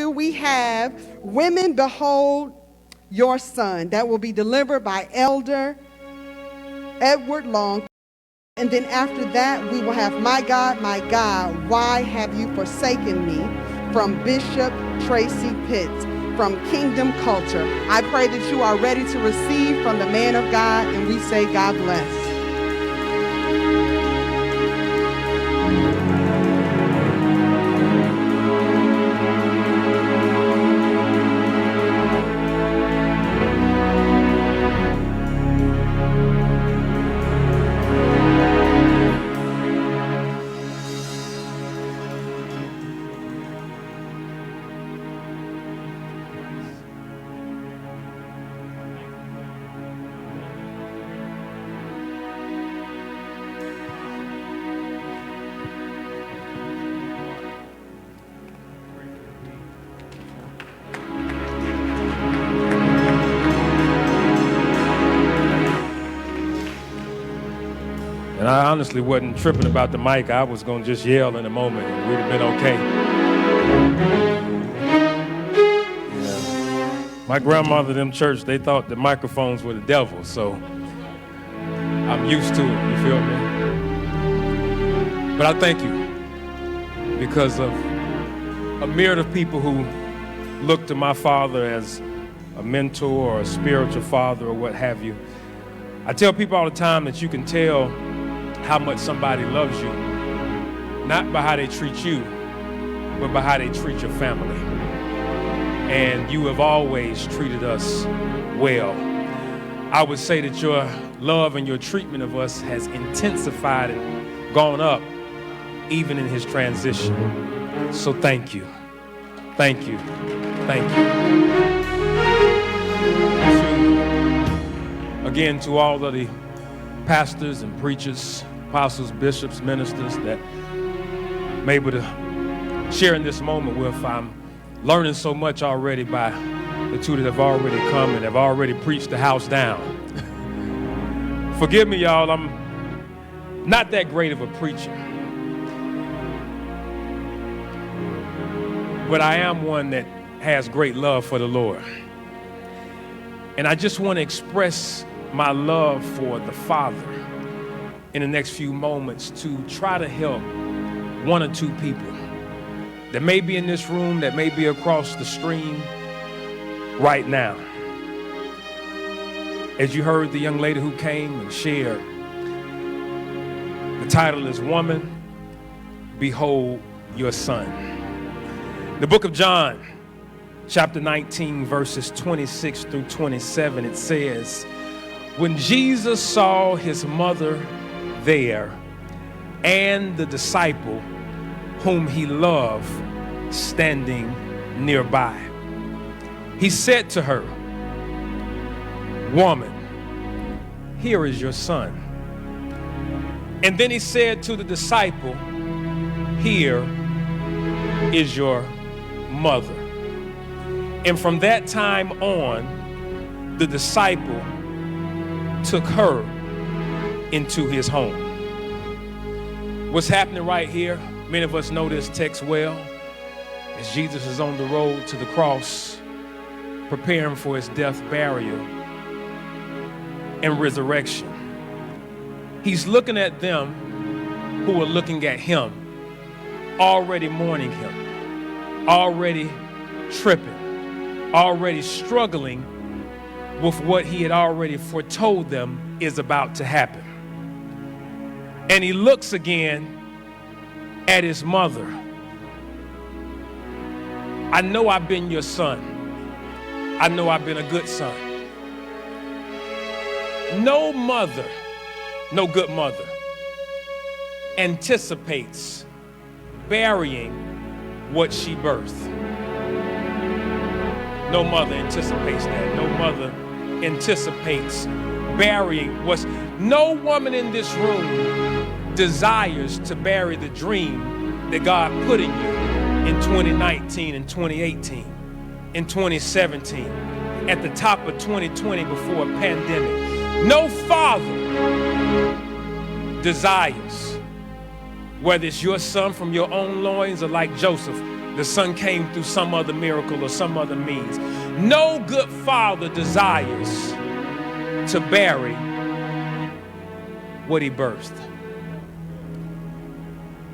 We have Women Behold Your Son that will be delivered by Elder Edward Long. And then after that, we will have My God, Why Have You Forsaken Me from Bishop Tracy Pitts from Kingdom Culture. I pray that you are ready to receive from the man of God, and we say God bless. And I honestly wasn't tripping about the mic. I was going to just yell in a moment and we'd have been okay. Yeah. My grandmother, them church, they thought the microphones were the devil, so I'm used to it, you feel me? But I thank you because of a myriad of people who look to my father as a mentor or a spiritual father or what have you. I tell people all the time that you can tell how much somebody loves you, not by how they treat you, but by how they treat your family. And you have always treated us well. I would say that your love and your treatment of us has intensified and gone up even in his transition. So thank you. Thank you. Thank you. Again, to all of the pastors and preachers, apostles, bishops, ministers that I'm able to share in this moment with, I'm learning so much already by the two that have already come and have already preached the house down. Forgive me, y'all, I'm not that great of a preacher, but I am one that has great love for the Lord. And I just want to express my love for the Father in the next few moments to try to help one or two people that may be in this room, that may be across the stream right now. As you heard the young lady who came and shared, the title is Woman, Behold Your Son. The book of John, chapter 19, verses 26 through 27, it says, when Jesus saw his mother there and the disciple whom he loved standing nearby, he said to her, woman, here is your son. And then he said to the disciple, here is your mother. And from that time on, the disciple took her into his home. What's happening right here, many of us know this text well, as Jesus is on the road to the cross, preparing for his death, burial, and resurrection. He's looking at them who are looking at him, already mourning him, already tripping, already struggling with what he had already foretold them is about to happen. And he looks again at his mother. I know I've been your son. I know I've been a good son. No mother, no good mother, anticipates burying what she birthed. No mother anticipates that. No mother anticipates burying what's... No woman in this room desires to bury the dream that God put in you in 2019 and 2018, in 2017, at the top of 2020 before a pandemic. No father desires, whether it's your son from your own loins or like Joseph, The son came through some other miracle or some other means. No good father desires to bury what he birthed.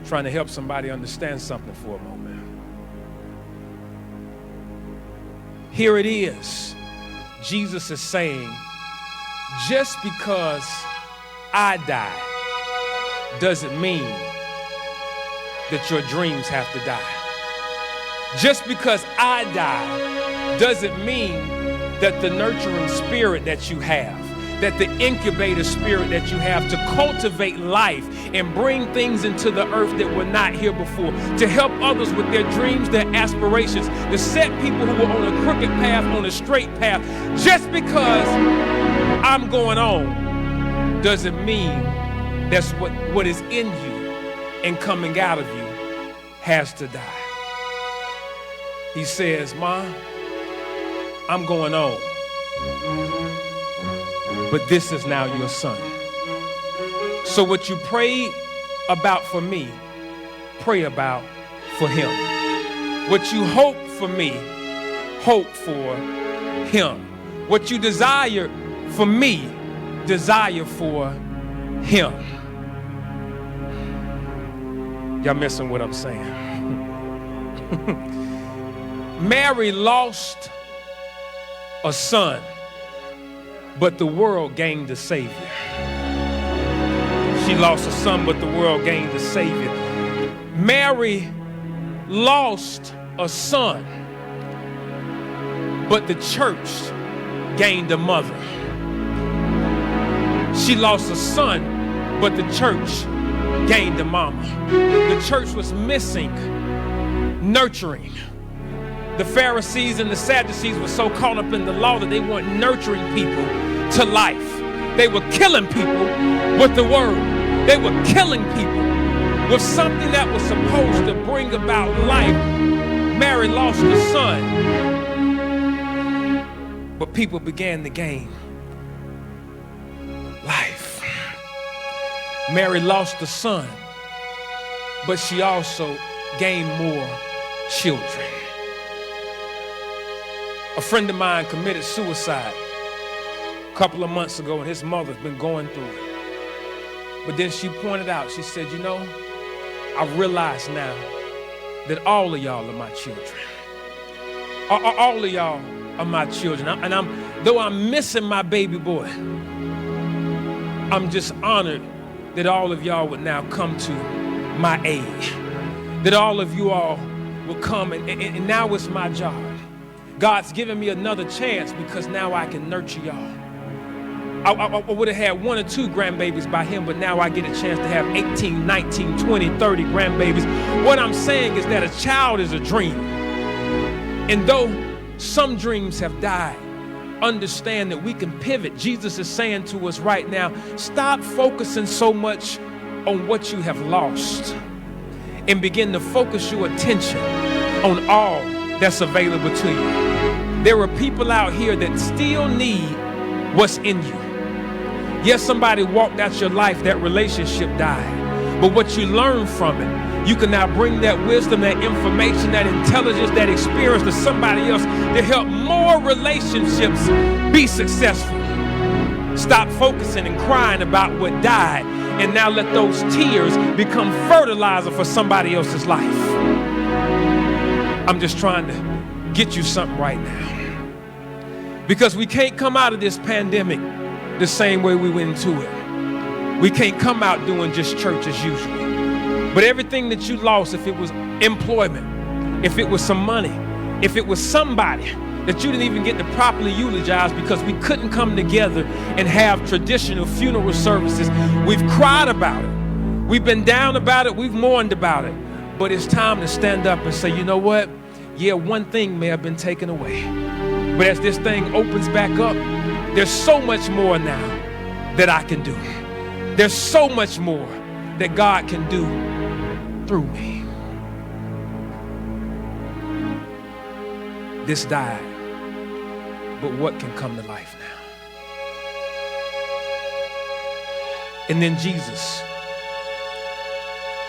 Trying to help somebody understand something for a moment. Here it is. Jesus is saying, just because I die doesn't mean that your dreams have to die. Just because I die doesn't mean that the nurturing spirit that you have, that the incubator spirit that you have to cultivate life and bring things into the earth that were not here before, to help others with their dreams, their aspirations, to set people who are on a crooked path on a straight path. Just because I'm going on doesn't mean that's what is in you and coming out of you has to die. He says, Ma, I'm going on, but this is now your son. So what you prayed about for me, pray about for him. What you hope for me, hope for him. What you desire for me, desire for him. Y'all missing what I'm saying? Mary lost a son, but the world gained a savior. She lost a son, but the world gained a savior. Mary lost a son, but the church gained a mother. She lost a son, but the church gained a mama. The church was missing nurturing. The Pharisees and the Sadducees were so caught up in the law that they weren't nurturing people to life. They were killing people with the word. They were killing people with something that was supposed to bring about life. Mary lost a son, but people began to gain life. Mary lost a son, but she also gained more children. A friend of mine committed suicide a couple of months ago, and his mother's been going through it. But then she pointed out, she said, you know, I realize now that all of y'all are my children. All of y'all are my children. Though I'm missing my baby boy, I'm just honored that all of y'all would now come to my aid. That all of you all will come, and now it's my job. God's given me another chance because now I can nurture y'all. I would have had 1 or 2 grandbabies by him, but now I get a chance to have 18, 19, 20, 30 grandbabies. What I'm saying is that a child is a dream. And though some dreams have died, understand that we can pivot. Jesus is saying to us right now, stop focusing so much on what you have lost and begin to focus your attention on all that's available to you. There are people out here that still need what's in you. Yes, somebody walked out your life, that relationship died. But what you learn from it, you can now bring that wisdom, that information, that intelligence, that experience to somebody else to help more relationships be successful. Stop focusing and crying about what died, and now let those tears become fertilizer for somebody else's life. I'm just trying to get you something right now. Because we can't come out of this pandemic the same way we went into it. We can't come out doing just church as usual. But everything that you lost, if it was employment, if it was some money, if it was somebody that you didn't even get to properly eulogize because we couldn't come together and have traditional funeral services, we've cried about it. We've been down about it. We've mourned about it. But it's time to stand up and say, you know what? Yeah, one thing may have been taken away. But as this thing opens back up, there's so much more now that I can do. There's so much more that God can do through me. This died, but what can come to life now? And then Jesus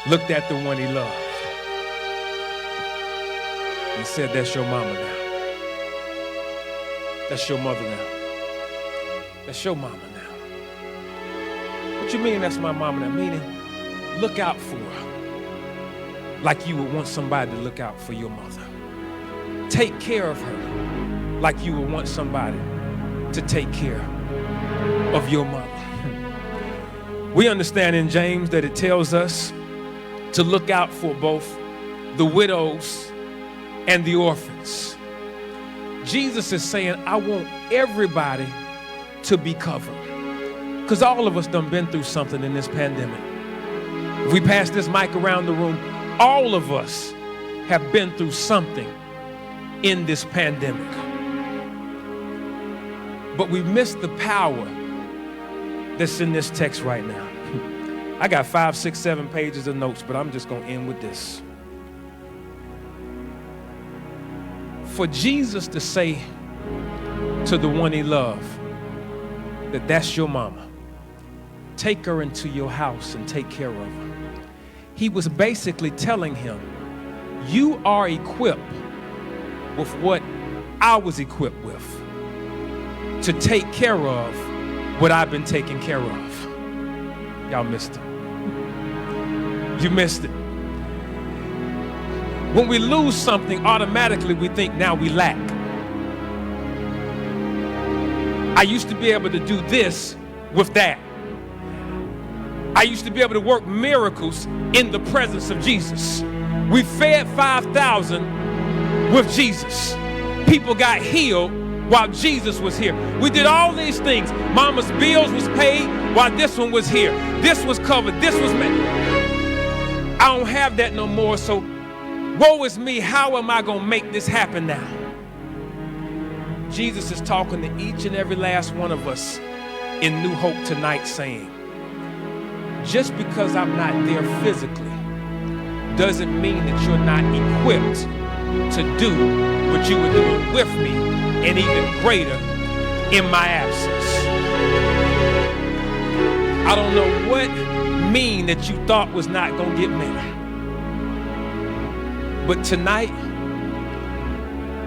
looked at the one he loved. He said, that's your mama now. That's your mother now. That's your mama now. What you mean that's my mama now? Meaning, look out for her like you would want somebody to look out for your mother. Take care of her like you would want somebody to take care of your mother. We understand in James that it tells us to look out for both the widows and the orphans. Jesus is saying, I want everybody to be covered. Because all of us done been through something in this pandemic. If we pass this mic around the room, all of us have been through something in this pandemic. But we missed the power that's in this text right now. I got 5, 6, 7 pages of notes, but I'm just going to end with this. For Jesus to say to the one he loved that that's your mama, take her into your house and take care of her. He was basically telling him, you are equipped with what I was equipped with to take care of what I've been taking care of. Y'all missed it. You missed it. When we lose something, automatically we think now we lack. I used to be able to do this with that. I used to be able to work miracles in the presence of Jesus. We fed 5,000 with Jesus. People got healed while Jesus was here. We did all these things. Mama's bills was paid while this one was here. This was covered. This was made. I don't have that no more, so woe is me. How am I going to make this happen now? Jesus is talking to each and every last one of us in New Hope tonight, saying, just because I'm not there physically doesn't mean that you're not equipped to do what you were doing with me, and even greater in my absence. I don't know what mean that you thought was not going to get met. But tonight,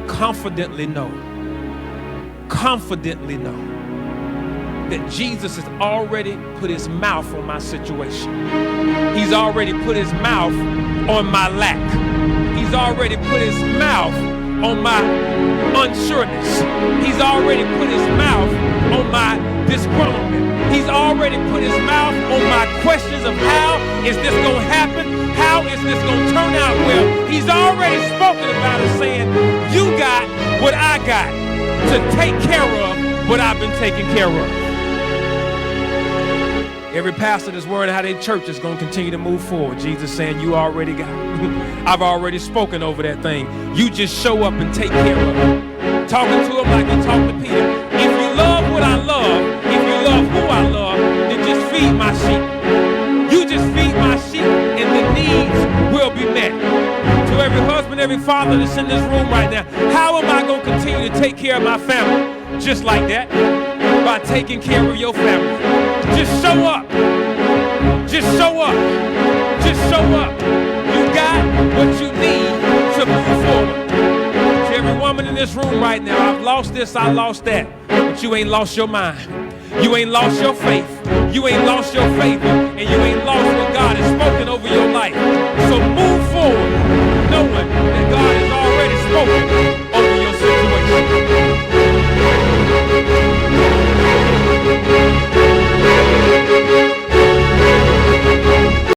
confidently know that Jesus has already put his mouth on my situation. He's already put his mouth on my lack. He's already put his mouth on my unsureness. He's already put his mouth on my disgruntlement. He's already put his mouth on my questions of how is this going to happen? How is this going to turn out well? He's already spoken about it, saying, you got what I got to take care of what I've been taking care of. Every pastor that's worrying how their church is going to continue to move forward, Jesus saying, you already got it. I've already spoken over that thing. You just show up and take care of it. Talking to him like he talked to Peter. If you love what I love, if you love who I love, then just feed my sheep. You just feed my sheep and the needs will be met. To every husband, every father that's in this room right now, how am I going to continue to take care of my family? Just like that, by taking care of your family. Just show up. Just show up. Just show up. You got what you need to move forward. To every woman in this room right now, I've lost this, I lost that. But you ain't lost your mind. You ain't lost your faith. You ain't lost your favor. And you ain't lost what God has spoken over your life. So move forward, knowing that God has already spoken.